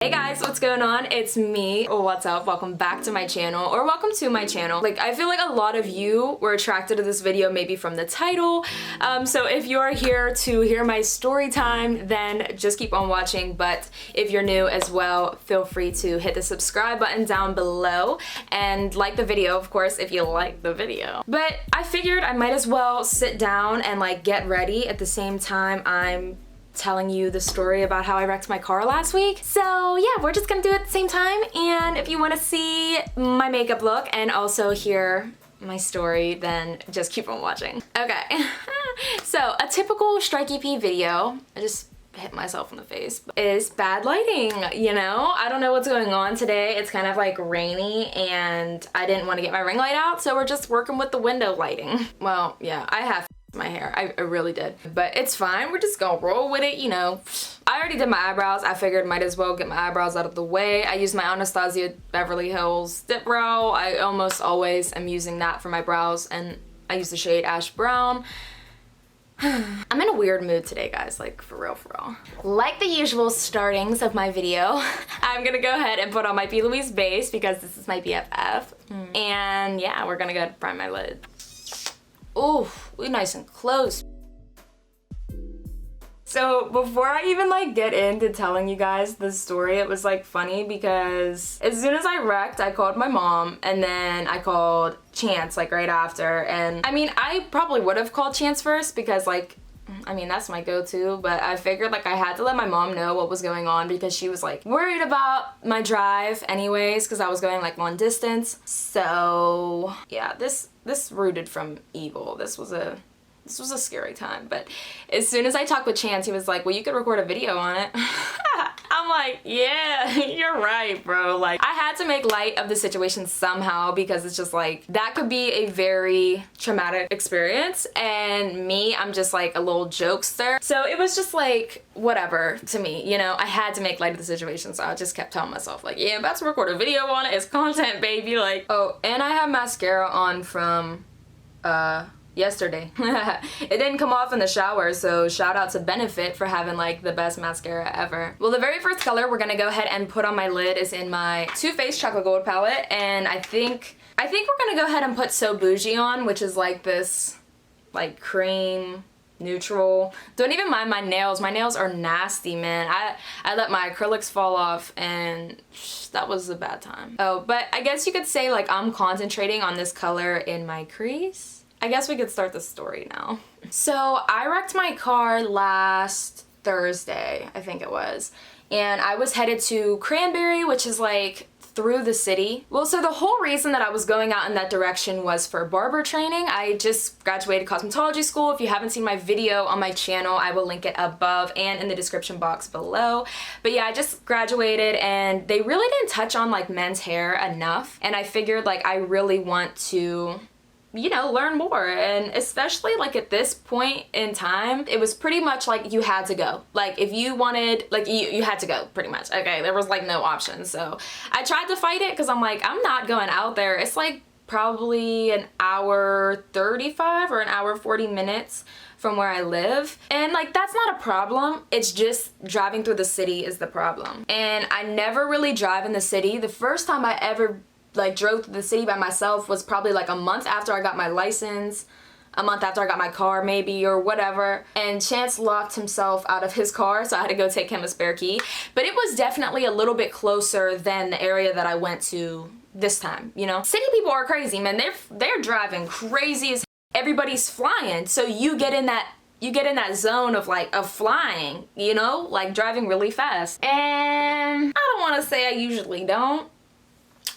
Hey guys, what's going on? It's me. What's up? Welcome back to my channel, or welcome to my channel. Like, I feel like a lot of you were attracted to this video maybe from the title. So if you're here to hear my story time, then just keep on watching. But if you're new as well, feel free to hit the subscribe button down below and like the video, of course, if you like the video. But I figured I might as well sit down and like get ready at the same time I'm telling you the story about how I wrecked my car last week. So yeah, we're just gonna do it at the same time, and if you want to see my makeup look and also hear my story, then just keep on watching. Okay. So a typical Strike EP video, I just hit myself in the face, is bad lighting, you know? I don't know what's going on today. It's kind of like rainy and I didn't want to get my ring light out, so we're just working with the window lighting. Well, yeah, I have my hair. I really did. But it's fine. We're just gonna roll with it, you know. I already did my eyebrows. I figured might as well get my eyebrows out of the way. I used my Anastasia Beverly Hills Dip Brow. I almost always am using that for my brows, and I use the shade Ash Brown. I'm in a weird mood today, guys, like for real, for real. Like the usual startings of my video, I'm gonna go ahead and put on my P. Louise base because this is my BFF. And yeah, we're gonna go ahead and prime my lid. Ooh, we nice and close. So before I even like get into telling you guys the story, it was like funny because as soon as I wrecked, I called my mom and then I called Chance like right after. And I mean, I probably would have called Chance first because like, I mean, that's my go-to, but I figured like I had to let my mom know what was going on because she was like worried about my drive anyways because I was going like long distance. So yeah, this rooted from evil. This was a scary time. But as soon as I talked with Chance, he was like, well, you could record a video on it. I'm like, yeah, you're right, bro. Like, I had to make light of the situation somehow because it's just like, that could be a very traumatic experience. And me, I'm just like a little jokester. So it was just like, whatever to me, you know? I had to make light of the situation. So I just kept telling myself like, yeah, I'm about to record a video on it. It's content, baby. Like, oh, and I have mascara on from, yesterday. It didn't come off in the shower, so shout out to Benefit for having like the best mascara ever. Well, the very first color we're gonna go ahead and put on my lid is in my Too Faced Chocolate Gold palette, and I think we're gonna go ahead and put So Bougie on, which is like this like cream neutral. Don't even mind my nails. My nails are nasty, man. I let my acrylics fall off and that was a bad time. Oh, but I guess you could say like I'm concentrating on this color in my crease. I guess we could start the story now. So I wrecked my car last Thursday, I think it was, and I was headed to Cranberry, which is like through the city. Well, so the whole reason that I was going out in that direction was for barber training. I just graduated cosmetology school. If you haven't seen my video on my channel, I will link it above and in the description box below. But yeah, I just graduated and they really didn't touch on like men's hair enough. And I figured like I really want to, you know, learn more. And especially like at this point in time, it was pretty much like you had to go. Like if you wanted, like you had to go pretty much. Okay, there was like no option. So I tried to fight it because I'm like, I'm not going out there. It's like probably an hour 35 or an hour 40 minutes from where I live. And like, that's not a problem. It's just driving through the city is the problem. And I never really drive in the city. The first time I ever like drove to the city by myself was probably like a month after I got my license, a month after I got my car maybe, or whatever. And Chance locked himself out of his car, so I had to go take him a spare key. But it was definitely a little bit closer than the area that I went to this time, you know? City people are crazy, man. They're driving crazy as everybody's flying. So you get in that zone of like of flying, you know, like driving really fast. And I don't want to say I usually don't,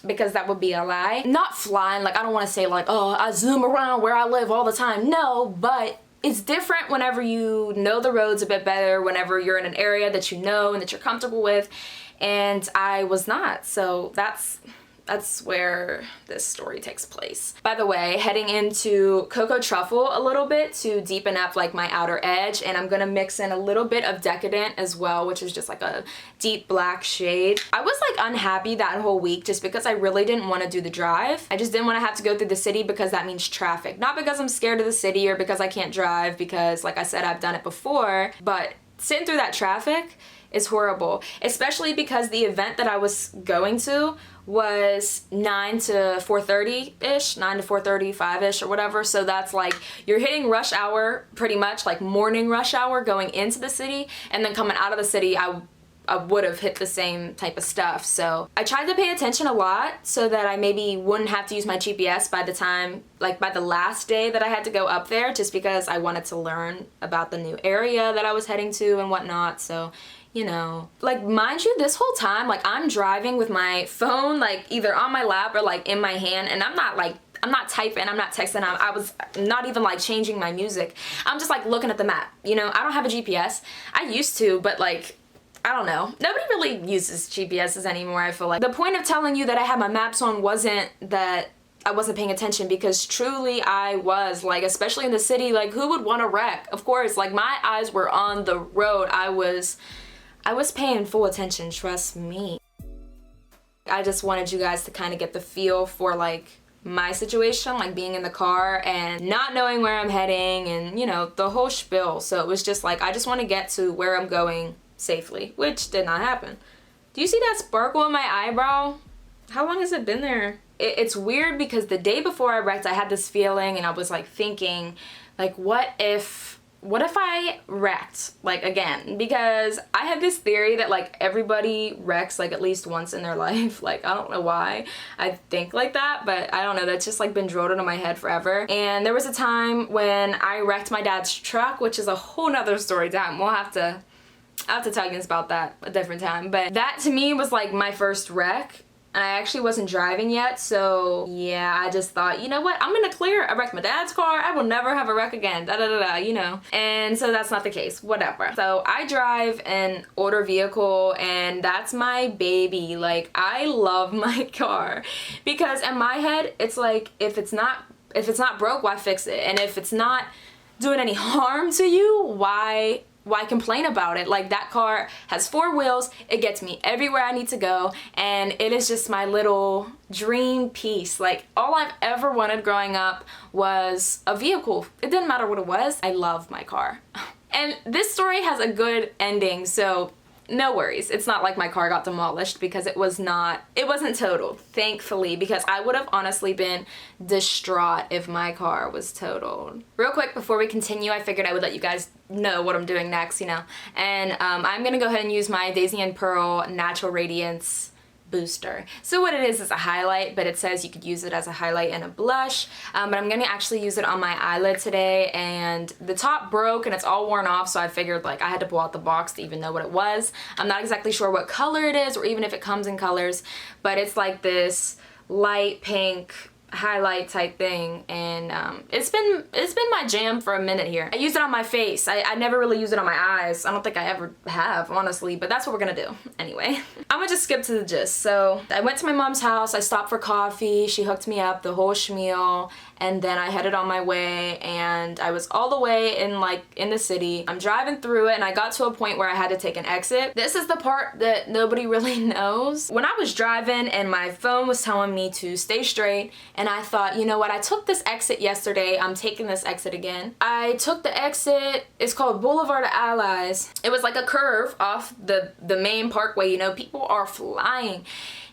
because that would be a lie. Not flying, like I don't want to say like, oh, I zoom around where I live all the time. No, but it's different whenever you know the roads a bit better, whenever you're in an area that you know and that you're comfortable with. And I was not, so that's where this story takes place. By the way, heading into Cocoa Truffle a little bit to deepen up like my outer edge, and I'm gonna mix in a little bit of Decadent as well, which is just like a deep black shade. I was like unhappy that whole week just because I really didn't want to do the drive. I just didn't want to have to go through the city because that means traffic. Not because I'm scared of the city or because I can't drive, because like I said, I've done it before, but sitting through that traffic is horrible, especially because the event that I was going to was 9 to 4:30-ish, 9 to 4:35-ish or whatever. So that's like, you're hitting rush hour pretty much, like morning rush hour going into the city, and then coming out of the city, I would have hit the same type of stuff. So I tried to pay attention a lot so that I maybe wouldn't have to use my GPS by the time, like by the last day that I had to go up there, just because I wanted to learn about the new area that I was heading to and whatnot. So, you know, like, mind you, this whole time, like, I'm driving with my phone, like, either on my lap or like in my hand, and I'm not typing, I'm not texting, I was not even like changing my music. I'm just like looking at the map, you know. I don't have a GPS. I used to, but like, I don't know. Nobody really uses GPSs anymore, I feel like. The point of telling you that I had my maps on wasn't that I wasn't paying attention, because truly I was, like, especially in the city, like, who would want to wreck? Of course, like, my eyes were on the road. I was paying full attention, trust me. I just wanted you guys to kind of get the feel for, like, my situation, like being in the car and not knowing where I'm heading and, you know, the whole spiel. So it was just like, I just want to get to where I'm going safely, which did not happen. Do you see that sparkle in my eyebrow? How long has it been there? It's weird because the day before I wrecked, I had this feeling and I was like thinking, like, what if I wrecked, like, again? Because I have this theory that, like, everybody wrecks, like, at least once in their life. Like, I don't know why I think like that, but I don't know, that's just, like, been drilled into my head forever. And there was a time when I wrecked my dad's truck, which is a whole nother story time. I'll have to tell you guys about that a different time. But that to me was like my first wreck, and I actually wasn't driving yet, so yeah, I just thought, you know what, I'm gonna clear. I wrecked my dad's car, I will never have a wreck again, da da da da, you know. And so that's not the case, whatever. So I drive an older vehicle, and that's my baby. Like, I love my car, because in my head, it's like, if it's not broke, why fix it? And if it's not doing any harm to you, why complain about it? Like, that car has 4 wheels, it gets me everywhere I need to go, and it is just my little dream piece. Like, all I've ever wanted growing up was a vehicle. It didn't matter what it was. I love my car. And this story has a good ending, so no worries. It's not like my car got demolished, because it wasn't totaled, thankfully, because I would have honestly been distraught if my car was totaled. Real quick, before we continue, I figured I would let you guys know what I'm doing next, you know. And I'm gonna go ahead and use my Daisy and Pearl Natural Radiance booster. So what it is a highlight, but it says you could use it as a highlight and a blush, but I'm gonna actually use it on my eyelid today, and the top broke and it's all worn off, so I figured, like, I had to pull out the box to even know what it was. I'm not exactly sure what color it is, or even if it comes in colors, but it's like this light pink highlight type thing, and it's been my jam for a minute here. I use it on my face. I never really use it on my eyes. I don't think I ever have, honestly, but that's what we're gonna do anyway. I'm gonna just skip to the gist. So I went to my mom's house, I stopped for coffee, she hooked me up, the whole schmeal, and then I headed on my way, and I was all the way in the city. I'm driving through it, and I got to a point where I had to take an exit. This is the part that nobody really knows. When I was driving and my phone was telling me to stay straight, and I thought, you know what, I took this exit yesterday, I'm taking this exit again. I took the exit, it's called Boulevard of Allies. It was like a curve off the main parkway, you know, people are flying.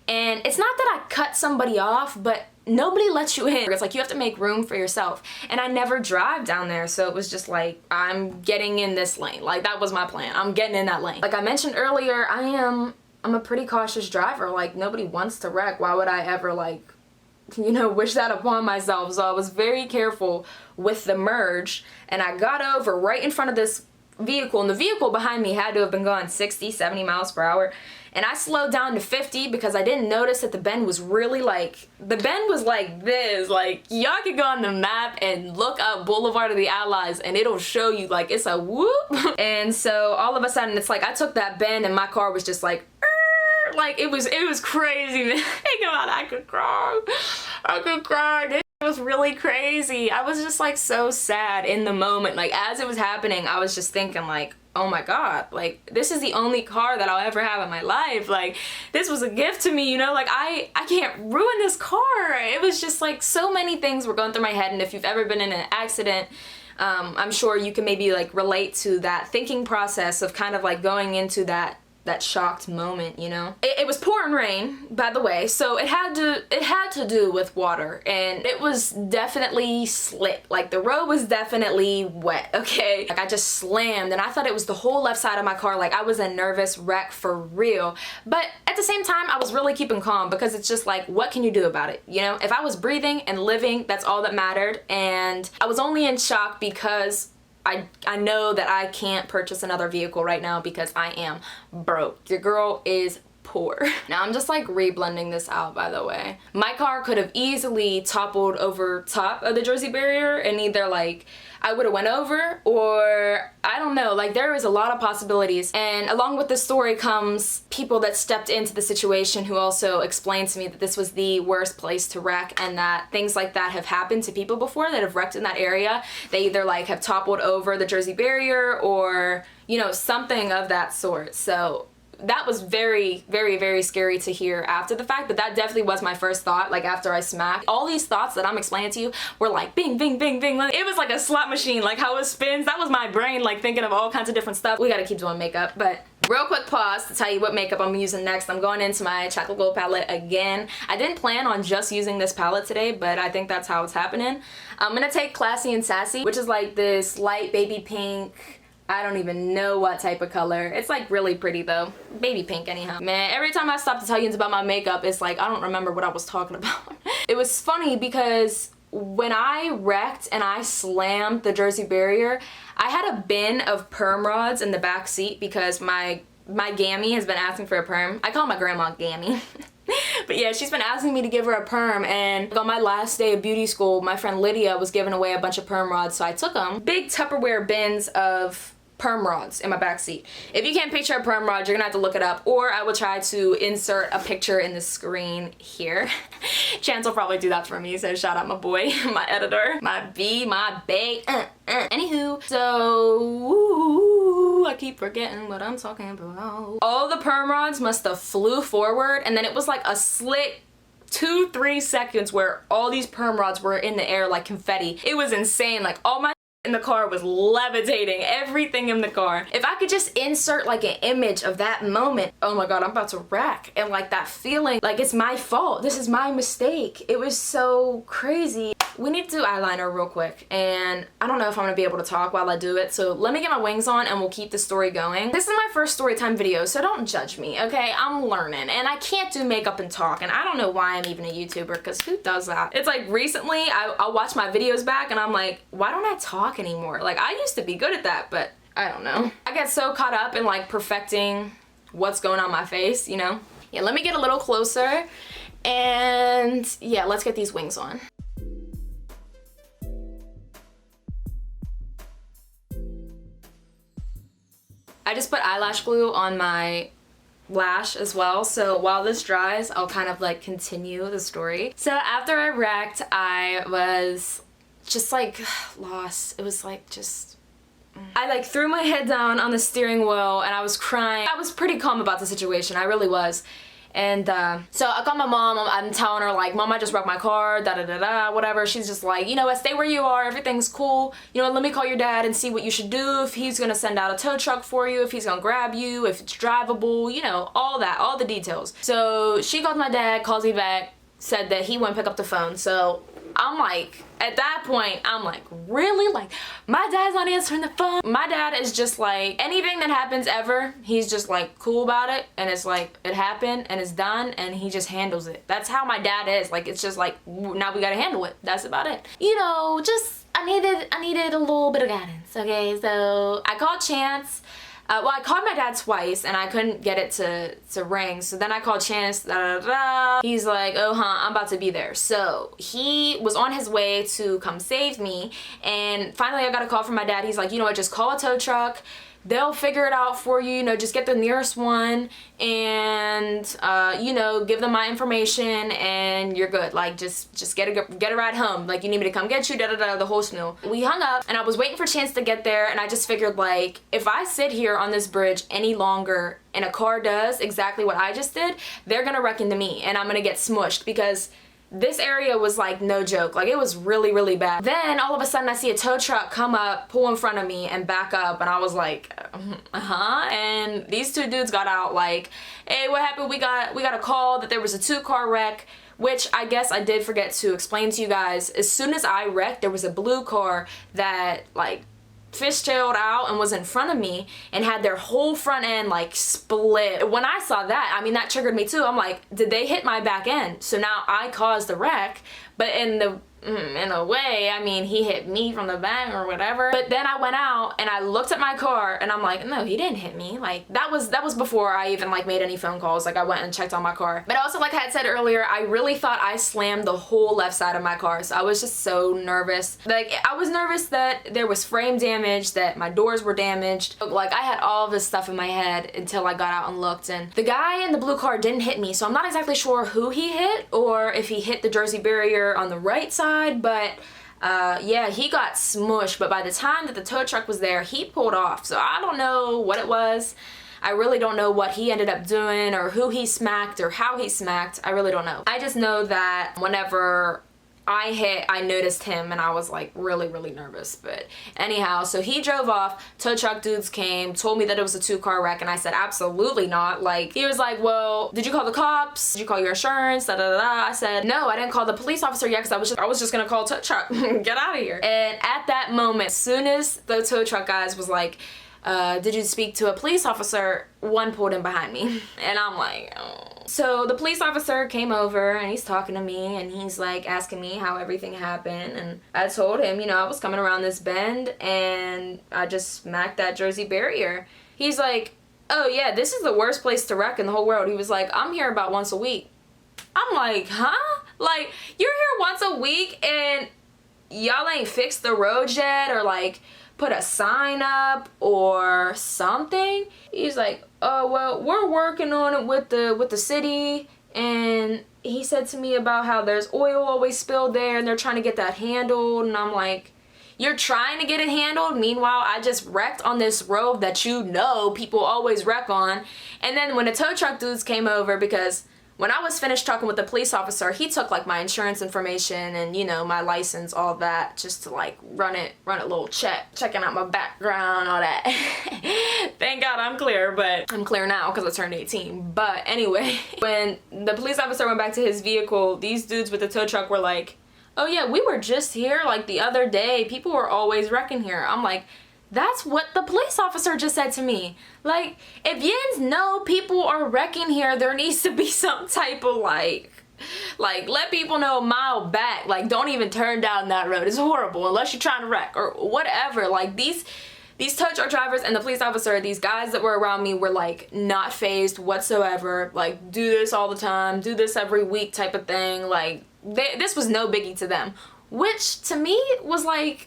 And it's not that I cut somebody off, but nobody lets you in. It's like you have to make room for yourself. And I never drive down there, so it was just like, I'm getting in this lane. Like, that was my plan. I'm getting in that lane. Like I mentioned earlier, I'm a pretty cautious driver. Like, nobody wants to wreck. Why would I ever, like, you know, wish that upon myself? So I was very careful with the merge, and I got over right in front of this vehicle, and the vehicle behind me had to have been going 60, 70 miles per hour. And I slowed down to 50 because I didn't notice that the bend was really like, the bend was like this. Like, y'all could go on the map and look up Boulevard of the Allies and it'll show you, like, it's a whoop. And so all of a sudden it's like I took that bend and my car was just like, like it was crazy, man. Think about it, I could cry. It was really crazy. I was just like so sad in the moment. Like, as it was happening, I was just thinking, like, oh my god, like, this is the only car that I'll ever have in my life. Like, this was a gift to me, you know? Like, I can't ruin this car. It was just like so many things were going through my head, and if you've ever been in an accident, I'm sure you can maybe like relate to that thinking process of kind of like going into that that shocked moment, you know? It was pouring rain, by the way, so it had to do with water, and it was definitely slick. Like, the road was definitely wet, okay? Like, I just slammed, and I thought it was the whole left side of my car. Like, I was a nervous wreck for real. But at the same time, I was really keeping calm, because it's just like, what can you do about it, you know? If I was breathing and living, that's all that mattered. And I was only in shock because I know that I can't purchase another vehicle right now because I am broke. Your girl is poor. Now I'm just like reblending this out, by the way. My car could have easily toppled over top of the Jersey barrier, and either like I would have went over, or I don't know, like there is a lot of possibilities. And along with the story comes people that stepped into the situation who also explained to me that this was the worst place to wreck, and that things like that have happened to people before that have wrecked in that area. They either like have toppled over the Jersey barrier, or, you know, something of that sort. So that was very, very, very scary to hear after the fact, but that definitely was my first thought, like after I smacked. All these thoughts that I'm explaining to you were like bing, bing, bing, bing. It was like a slot machine, like how it spins. That was my brain, like thinking of all kinds of different stuff. We gotta keep doing makeup, but real quick pause to tell you what makeup I'm using next. I'm going into my chocolate gold palette again. I didn't plan on just using this palette today, but I think that's how it's happening. I'm gonna take Classy and Sassy, which is like this light baby pink. I don't even know what type of color. It's like really pretty though. Baby pink anyhow. Man, every time I stop to tell you about my makeup, it's like I don't remember what I was talking about. It was funny because when I wrecked and I slammed the Jersey barrier, I had a bin of perm rods in the back seat because my Gammy has been asking for a perm. I call my grandma Gammy. But yeah, she's been asking me to give her a perm, and on my last day of beauty school, my friend Lydia was giving away a bunch of perm rods, so I took them. Big Tupperware bins of perm rods in my back seat. If you can't picture a perm rod, you're gonna have to look it up, or I will try to insert a picture in the screen here. Chance will probably do that for me, so shout out my boy, my editor, my B, my bae. Anywho, so I keep forgetting what I'm talking about. All the perm rods must have flew forward, and then it was like a slick 2-3 seconds where all these perm rods were in the air like confetti. It was insane. Like all my in the car was levitating, everything in the car. If I could just insert like an image of that moment, oh my god, I'm about to wreck. And like that feeling, like it's my fault, this is my mistake. It was so crazy. We need to do eyeliner real quick, and I don't know if I'm gonna be able to talk while I do it, so let me get my wings on and we'll keep the story going. This is my first story time video, so don't judge me, okay? I'm learning, and I can't do makeup and talk, and I don't know why I'm even a YouTuber, because who does that? It's like recently, I'll watch my videos back and I'm like, why don't I talk anymore? Like, I used to be good at that, but I don't know. I get so caught up in like perfecting what's going on my face, you know? Yeah, let me get a little closer, and yeah, let's get these wings on. I just put eyelash glue on my lash as well, so while this dries, I'll kind of like continue the story. So after I wrecked, I was just like lost. It was like just... I like threw my head down on the steering wheel and I was crying. I was pretty calm about the situation, I really was. And so I called my mom. I'm telling her like, Mom, I just wrecked my car, da da da da, whatever. She's just like, you know what, stay where you are, everything's cool. You know, let me call your dad and see what you should do, if he's gonna send out a tow truck for you, if he's gonna grab you, if it's drivable, you know, all that, all the details. So she called my dad, calls me back, said that he wouldn't pick up the phone. So I'm like, at that point, I'm like, really? Like, my dad's not answering the phone? My dad is just like, anything that happens ever, he's just like cool about it, and it's like, it happened, and it's done, and he just handles it. That's how my dad is. Like, it's just like, now we gotta handle it. That's about it. You know, just, I needed a little bit of guidance, okay? So, I called Chance. Well, I called my dad twice and I couldn't get it to ring. So then I called Chance, da da da. He's like, oh I'm about to be there. So he was on his way to come save me. And finally I got a call from my dad. He's like, you know what, just call a tow truck. They'll figure it out for you, you know, just get the nearest one and, you know, give them my information and you're good. Like, just get a ride home. Like, you need me to come get you, da-da-da, the whole snow. We hung up and I was waiting for Chance to get there, and I just figured, like, if I sit here on this bridge any longer and a car does exactly what I just did, they're gonna wreck into me and I'm gonna get smushed, because this area was like no joke. Like it was really, really bad. Then all of a sudden I see a tow truck come up, pull in front of me and back up, and I was like, and these two dudes got out like, hey, what happened? We got a call that there was a 2-car wreck, which I guess I did forget to explain to you guys. As soon as I wrecked, there was a blue car that like fishtailed out and was in front of me and had their whole front end like split. When I saw that, I mean, that triggered me too. I'm like, did they hit my back end? So now I caused the wreck, but in a way, I mean, he hit me from the back or whatever. But then I went out and I looked at my car and I'm like, no, he didn't hit me. Like that was before I even like made any phone calls. Like I went and checked on my car. But also, like I had said earlier, I really thought I slammed the whole left side of my car. So I was just so nervous. Like I was nervous that there was frame damage, that my doors were damaged. Like I had all of this stuff in my head until I got out and looked, and the guy in the blue car didn't hit me. So I'm not exactly sure who he hit or if he hit the Jersey barrier on the right side. But yeah, he got smushed, but by the time that the tow truck was there, he pulled off. So I don't know what it was. I really don't know what he ended up doing or who he smacked or how he smacked. I really don't know. I just know that whenever I hit, I noticed him and I was like really, really nervous. But anyhow, so he drove off, tow truck dudes came, told me that it was a 2-car wreck, and I said, absolutely not. Like, he was like, well, did you call the cops? Did you call your insurance? Da da da da. I said, no, I didn't call the police officer yet because I was just gonna call tow truck. Get out of here. And at that moment, as soon as the tow truck guys was like, did you speak to a police officer? One pulled in behind me. And I'm like, oh. So the police officer came over and he's talking to me and he's like asking me how everything happened. And I told him, you know, I was coming around this bend and I just smacked that Jersey barrier. He's like, oh yeah, this is the worst place to wreck in the whole world. He was like, I'm here about once a week. I'm like, huh? Like, you're here once a week and y'all ain't fixed the road yet or like put a sign up or something? He's like, oh well, we're working on it with the city, and he said to me about how there's oil always spilled there and they're trying to get that handled. And I'm like, you're trying to get it handled? Meanwhile, I just wrecked on this road that you know people always wreck on. And then when the tow truck dudes came over, because when I was finished talking with the police officer, he took like my insurance information and, you know, my license, all that, just to like run a little check, checking out my background, all that. Thank God I'm clear, but I'm clear now because I turned 18. But anyway, when the police officer went back to his vehicle, these dudes with the tow truck were like, oh yeah, we were just here like the other day. People were always wrecking here. I'm like, that's what the police officer just said to me. Like, if yins know people are wrecking here, there needs to be some type of like let people know a mile back. Like, don't even turn down that road. It's horrible unless you're trying to wreck or whatever. Like, these tow truck drivers and the police officer, these guys that were around me were like not fazed whatsoever. Like, do this all the time, do this every week type of thing. Like, this was no biggie to them, which to me was like,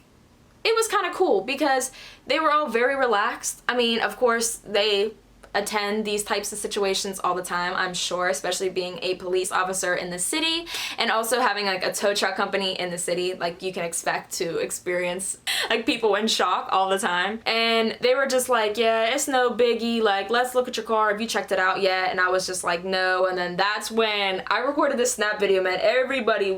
it was kind of cool because they were all very relaxed. I mean, of course, they attend these types of situations all the time, I'm sure, especially being a police officer in the city and also having like a tow truck company in the city. Like, you can expect to experience like people in shock all the time. And they were just like, yeah, it's no biggie. Like, let's look at your car. Have you checked it out yet? And I was just like, no. And then that's when I recorded this snap video, man. Everybody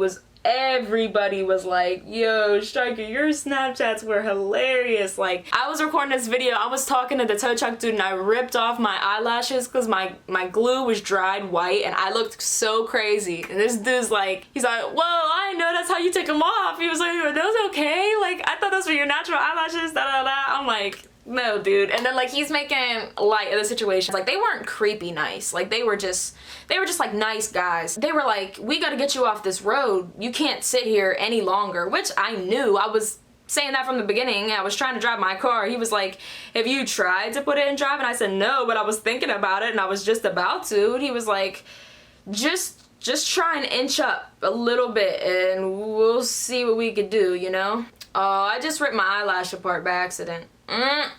was like, yo, Striker, your Snapchats were hilarious. Like, I was recording this video, I was talking to the tow truck dude and I ripped off my eyelashes because my glue was dried white and I looked so crazy. And this dude's like, he's like, whoa, I didn't know that's how you take them off. He was like, are those okay? Like, I thought those were your natural eyelashes, da da da. I'm like, no, dude. And then like he's making light of the situation. Like, they weren't creepy nice. Like, they were just like nice guys. They were like, we gotta get you off this road. You can't sit here any longer, which I knew. I was saying that from the beginning. I was trying to drive my car. He was like, have you tried to put it in drive? And I said no, but I was thinking about it and I was just about to. And he was like, just try and inch up a little bit and we'll see what we could do, you know? Oh, I just ripped my eyelash apart by accident.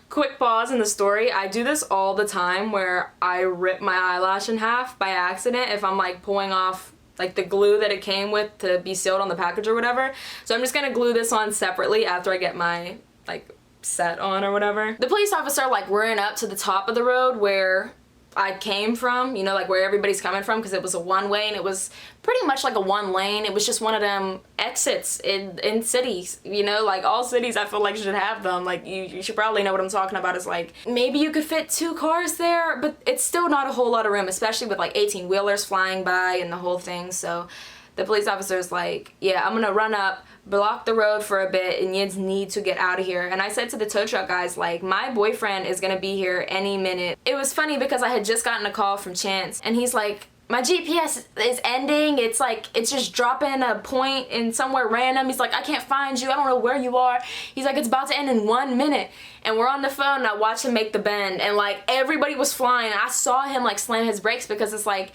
Quick pause in the story. I do this all the time where I rip my eyelash in half by accident if I'm like pulling off like the glue that it came with to be sealed on the package or whatever. So I'm just gonna glue this on separately after I get my like set on or whatever. The police officer like ran up to the top of the road where I came from, you know, like where everybody's coming from, because it was a one-way and it was pretty much like a one lane. It was just one of them exits in cities, you know, like all cities I feel like should have them. Like you should probably know what I'm talking about. It's like maybe you could fit 2 cars there, but it's still not a whole lot of room, especially with like 18-wheelers flying by and the whole thing. So the police officer's like, yeah, I'm gonna run up, block the road for a bit, and you need to get out of here. And I said to the tow truck guys, like, my boyfriend is gonna be here any minute. It was funny because I had just gotten a call from Chance, and he's like, my GPS is ending. It's like, it's just dropping a point in somewhere random. He's like, I can't find you. I don't know where you are. He's like, it's about to end in 1 minute. And we're on the phone, and I watched him make the bend, and like everybody was flying. I saw him like slam his brakes because it's like,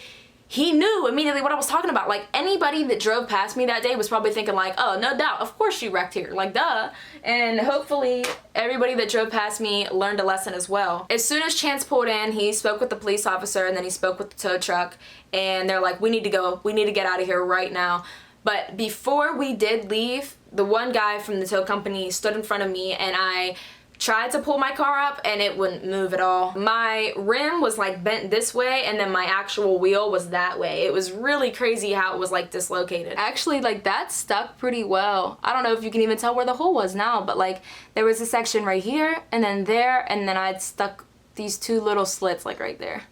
he knew immediately what I was talking about. Like, anybody that drove past me that day was probably thinking like, oh, no doubt, of course you wrecked here, like, duh. And hopefully everybody that drove past me learned a lesson as well. As soon as Chance pulled in, he spoke with the police officer, and then he spoke with the tow truck, and they're like, we need to go, we need to get out of here right now. But before we did leave, the one guy from the tow company stood in front of me, and I tried to pull my car up and it wouldn't move at all. My rim was like bent this way, and then my actual wheel was that way. It was really crazy how it was like dislocated. Actually, like, that stuck pretty well. I don't know if you can even tell where the hole was now, but like there was a section right here and then there, and then I'd stuck these 2 little slits like right there.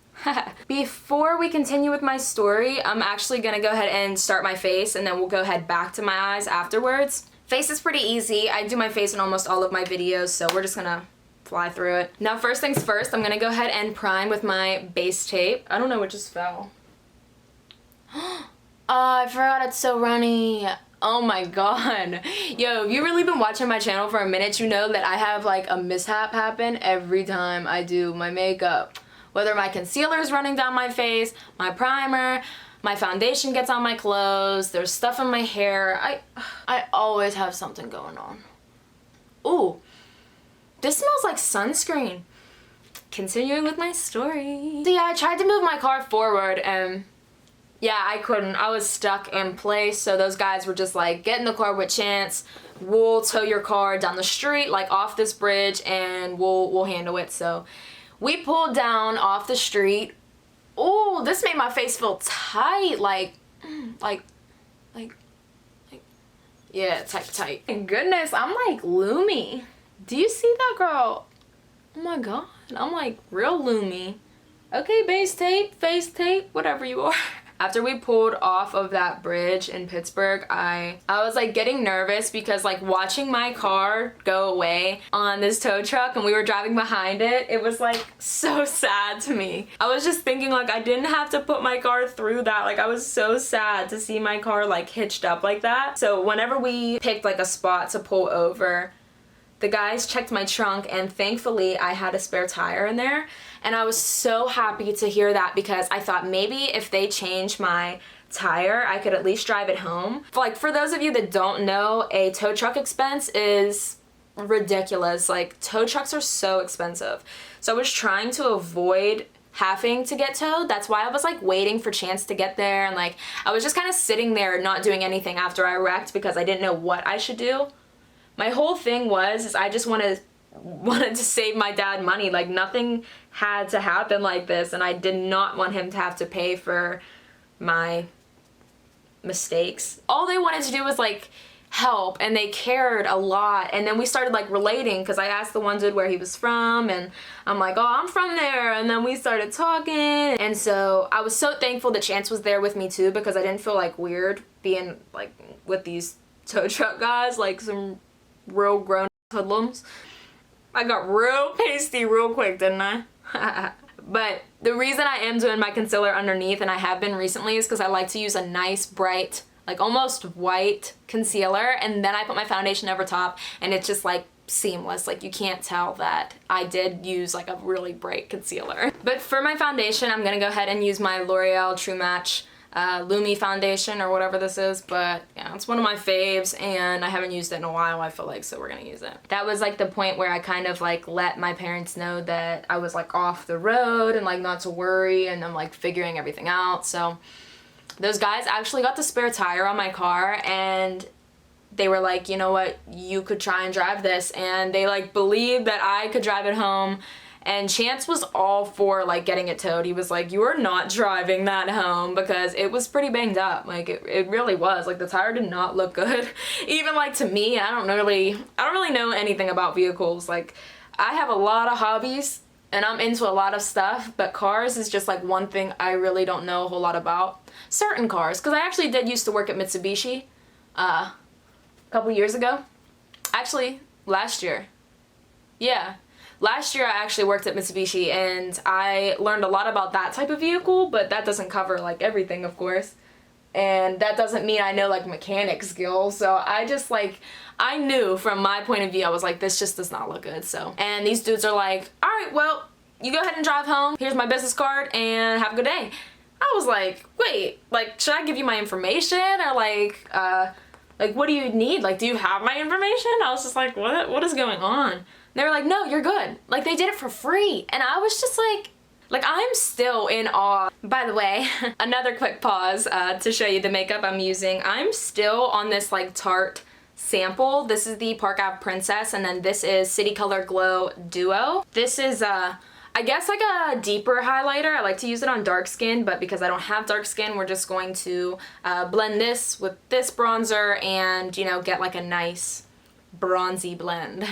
Before we continue with my story, I'm actually gonna go ahead and start my face, and then we'll go ahead back to my eyes afterwards. Face is pretty easy. I do my face in almost all of my videos, so we're just gonna fly through it. Now, first things first, I'm gonna go ahead and prime with my base tape. I don't know what just fell. Oh, I forgot it's so runny. Oh my god. Yo, if you've really been watching my channel for a minute, you know that I have like a mishap happen every time I do my makeup. Whether my concealer is running down my face, my primer, my foundation gets on my clothes, there's stuff in my hair. I always have something going on. Ooh, this smells like sunscreen. Continuing with my story. So yeah, I tried to move my car forward, and yeah, I couldn't. I was stuck in place, so those guys were just like, get in the car with Chance, we'll tow your car down the street, like off this bridge, and we'll handle it. So we pulled down off the street. Oh, this made my face feel tight, like, yeah, tight. Thank goodness, I'm like loomy. Do you see that, girl? Oh my god, I'm like real loomy. Okay, base tape, face tape, whatever you are. After we pulled off of that bridge in Pittsburgh, I was like getting nervous because like watching my car go away on this tow truck and we were driving behind it, it was like so sad to me. I was just thinking like I didn't have to put my car through that. Like I was so sad to see my car like hitched up like that. So whenever we picked like a spot to pull over, the guys checked my trunk, and thankfully I had a spare tire in there. And I was so happy to hear that because I thought maybe if they changed my tire, I could at least drive it home. For those of you that don't know, a tow truck expense is ridiculous. Like, tow trucks are so expensive. So I was trying to avoid having to get towed. That's why I was like waiting for Chance to get there, and like I was just kind of sitting there not doing anything after I wrecked because I didn't know what I should do. My whole thing was I just wanted to save my dad money. Like, nothing had to happen like this, and I did not want him to have to pay for my mistakes. All they wanted to do was like help, and they cared a lot. And then we started like relating because I asked the one dude where he was from, and I'm like, oh, I'm from there. And then we started talking, and so I was so thankful that Chance was there with me too, because I didn't feel like weird being like with these tow truck guys, like some real grown hoodlums. I got real pasty real quick, didn't I? But the reason I am doing my concealer underneath, and I have been recently, is because I like to use a nice bright, like almost white concealer, and then I put my foundation over top, and it's just like seamless. Like, you can't tell that I did use like a really bright concealer. But for my foundation, I'm gonna go ahead and use my L'Oreal True Match Lumi foundation, or whatever this is. But yeah, it's one of my faves, and I haven't used it in a while, I feel like, so we're gonna use it. That was like the point where I kind of like let my parents know that I was like off the road and like not to worry, and I'm like figuring everything out. So those guys actually got the spare tire on my car, and they were like, you know what, you could try and drive this, and they like believed that I could drive it home. and Chance was all for like getting it towed. He was like, you are not driving that home, because it was pretty banged up. Like it really was. Like the tire did not look good. Even like to me, I don't really know anything about vehicles. Like I have a lot of hobbies and I'm into a lot of stuff, but cars is just like one thing I really don't know a whole lot about. Certain cars, because I actually did used to work at Mitsubishi a couple years ago. Actually, last year. Yeah. Last year I actually worked at Mitsubishi and I learned a lot about that type of vehicle, but that doesn't cover like everything, of course. And that doesn't mean I know like mechanic skills. So I just like, I knew from my point of view, I was like, this just does not look good. So, and these dudes are like, all right, well, you go ahead and drive home. Here's my business card and have a good day. I was like, wait, like, should I give you my information? Or like what do you need? Like, do you have my information? I was just like, what is going on? They were like, no, you're good. Like, they did it for free. And I was just like, I'm still in awe. By the way, another quick pause to show you the makeup I'm using. I'm still on this like Tarte sample. This is the Park Ave Princess, and then this is City Color Glow Duo. This is I guess like a deeper highlighter. I like to use it on dark skin, but because I don't have dark skin, we're just going to blend this with this bronzer and, you know, get like a nice bronzy blend.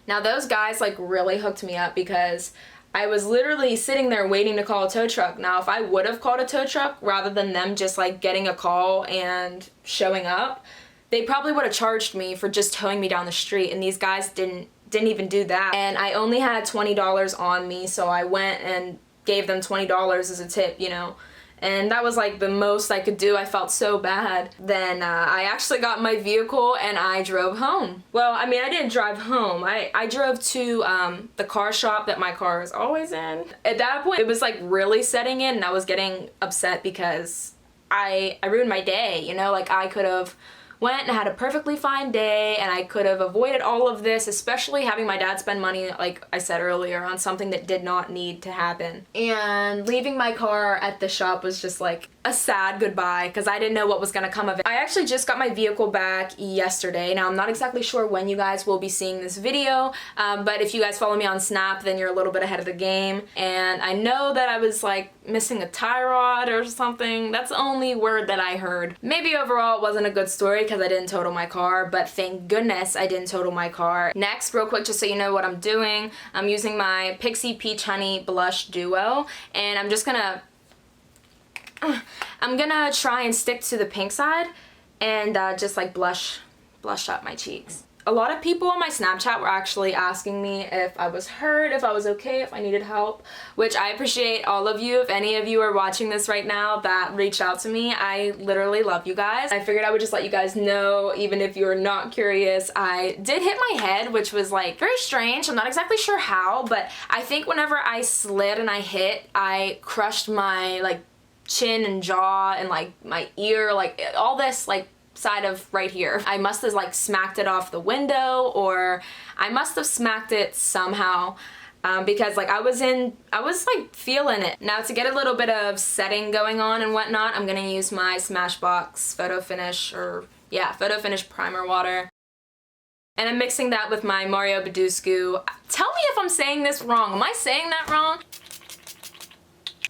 Now those guys like really hooked me up because I was literally sitting there waiting to call a tow truck. Now if I would have called a tow truck rather than them just like getting a call and showing up, they probably would have charged me for just towing me down the street, and these guys didn't even do that. And I only had $20 on me, so I went and gave them $20 as a tip, you know. And that was like the most I could do. I felt so bad. Then I actually got my vehicle and I drove home. Well, I mean, I didn't drive home. I drove to the car shop that my car is always in. At that point, it was like really setting in, and I was getting upset because I ruined my day, you know. Like I could have went and had a perfectly fine day, and I could have avoided all of this, especially having my dad spend money, like I said earlier, on something that did not need to happen. And leaving my car at the shop was just like a sad goodbye because I didn't know what was gonna come of it. I actually just got my vehicle back yesterday. Now I'm not exactly sure when you guys will be seeing this video, but if you guys follow me on Snap, then you're a little bit ahead of the game. And I know that I was like missing a tie rod or something. That's the only word that I heard. Maybe overall it wasn't a good story because I didn't total my car, but thank goodness I didn't total my car. Next, real quick, just so you know what I'm doing, I'm using my Pixie Peach Honey Blush Duo, and I'm just gonna try and stick to the pink side and just like blush up my cheeks. A lot of people on my Snapchat were actually asking me if I was hurt, if I was okay, if I needed help, which I appreciate all of you. If any of you are watching this right now that reached out to me, I literally love you guys. I figured I would just let you guys know, even if you're not curious. I did hit my head, which was like very strange. I'm not exactly sure how, but I think whenever I slid and I hit, I crushed my like chin and jaw and like my ear, like all this like side of right here. I must have like smacked it off the window, or I must have smacked it somehow because like I was like feeling it. Now to get a little bit of setting going on and whatnot, I'm gonna use my Smashbox Photo Finish Primer Water. And I'm mixing that with my Mario Badescu. Tell me if I'm saying this wrong. Am I saying that wrong?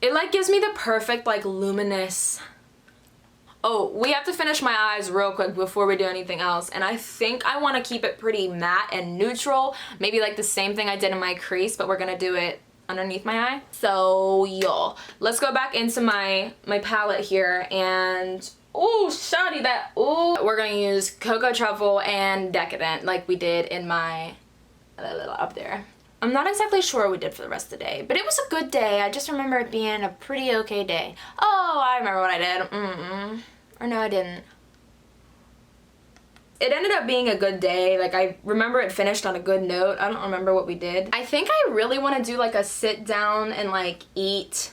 It like gives me the perfect like luminous. Oh, we have to finish my eyes real quick before we do anything else, and I think I want to keep it pretty matte and neutral, maybe like the same thing I did in my crease, but we're gonna do it underneath my eye. So y'all, let's go back into my palette here, and ooh, shoddy that, ooh. We're gonna use Cocoa Truffle and Decadent like we did in my, up there. I'm not exactly sure what we did for the rest of the day, but it was a good day. I just remember it being a pretty okay day. Oh, I remember what I did. Or no, I didn't. It ended up being a good day. Like, I remember it finished on a good note. I don't remember what we did. I think I really want to do like a sit down and like eat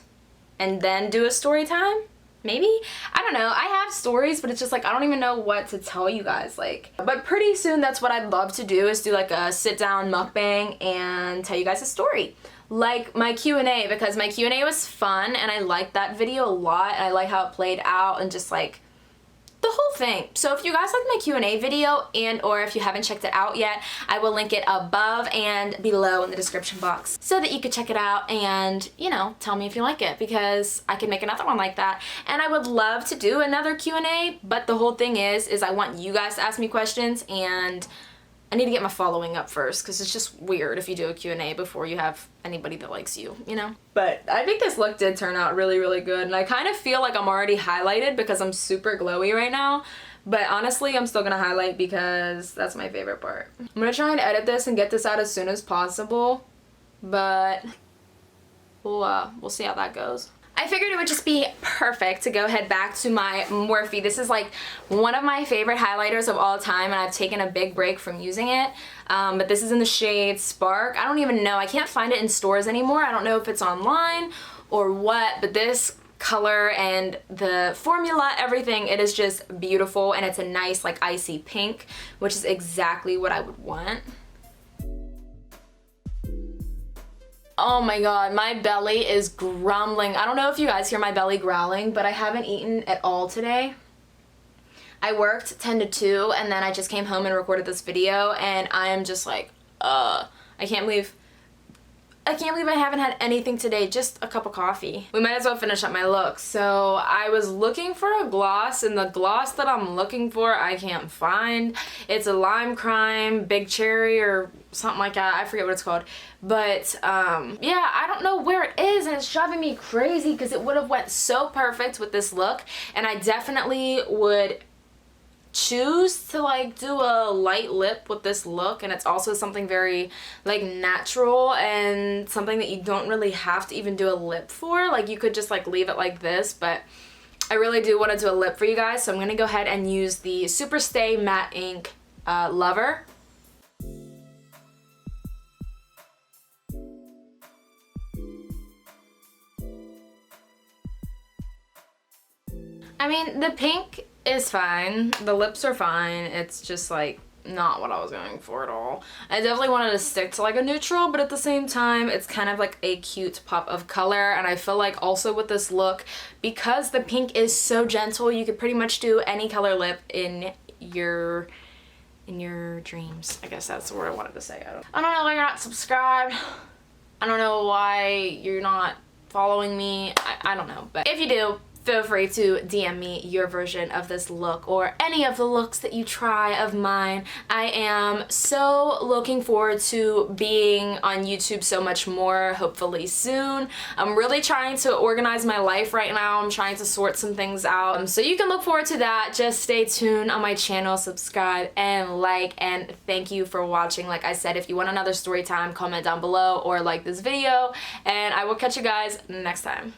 and then do a story time. Maybe? I don't know. I have stories, but it's just like I don't even know what to tell you guys. Like, but pretty soon that's what I'd love to do, is do like a sit down mukbang and tell you guys a story. Like my Q&A, because my Q&A was fun and I liked that video a lot, and I like how it played out and just like the whole thing. So if you guys like my Q&A video and or if you haven't checked it out yet, I will link it above and below in the description box so that you could check it out and, you know, tell me if you like it, because I can make another one like that. And I would love to do another Q&A, but the whole thing is I want you guys to ask me questions, and I need to get my following up first, because it's just weird if you do a Q&A before you have anybody that likes you, you know? But I think this look did turn out really, really good, and I kind of feel like I'm already highlighted because I'm super glowy right now. But honestly, I'm still gonna highlight because that's my favorite part. I'm gonna try and edit this and get this out as soon as possible, but we'll see how that goes. I figured it would just be perfect to go head back to my Morphe. This is like one of my favorite highlighters of all time, and I've taken a big break from using it. But this is in the shade Spark. I don't even know. I can't find it in stores anymore. I don't know if it's online or what, but this color and the formula, everything, it is just beautiful, and it's a nice like icy pink, which is exactly what I would want. Oh my god, my belly is grumbling. I don't know if you guys hear my belly growling, but I haven't eaten at all today. I worked 10 to 2, and then I just came home and recorded this video, and I am just like, I can't believe I haven't had anything today, just a cup of coffee. We might as well finish up my look. So I was looking for a gloss, and the gloss that I'm looking for I can't find. It's a Lime Crime Big Cherry or something like that. I forget what it's called. But yeah, I don't know where it is, and it's driving me crazy because it would have went so perfect with this look, and I definitely would choose to like do a light lip with this look. And it's also something very like natural and something that you don't really have to even do a lip for. Like you could just like leave it like this, but I really do want to do a lip for you guys, so I'm gonna go ahead and use the Superstay Matte Ink Lover. I mean, the pink is fine, the lips are fine, it's just like not what I was going for at all. I definitely wanted to stick to like a neutral, but at the same time it's kind of like a cute pop of color. And I feel like also with this look, because the pink is so gentle, you could pretty much do any color lip in your dreams. I guess that's the word I wanted to say. I don't know why you're not subscribed. I don't know why you're not following me. I don't know, but if you do, feel free to DM me your version of this look or any of the looks that you try of mine. I am so looking forward to being on YouTube so much more, hopefully soon. I'm really trying to organize my life right now. I'm trying to sort some things out. So you can look forward to that. Just stay tuned on my channel, subscribe and like, and thank you for watching. Like I said, if you want another story time, comment down below or like this video, and I will catch you guys next time.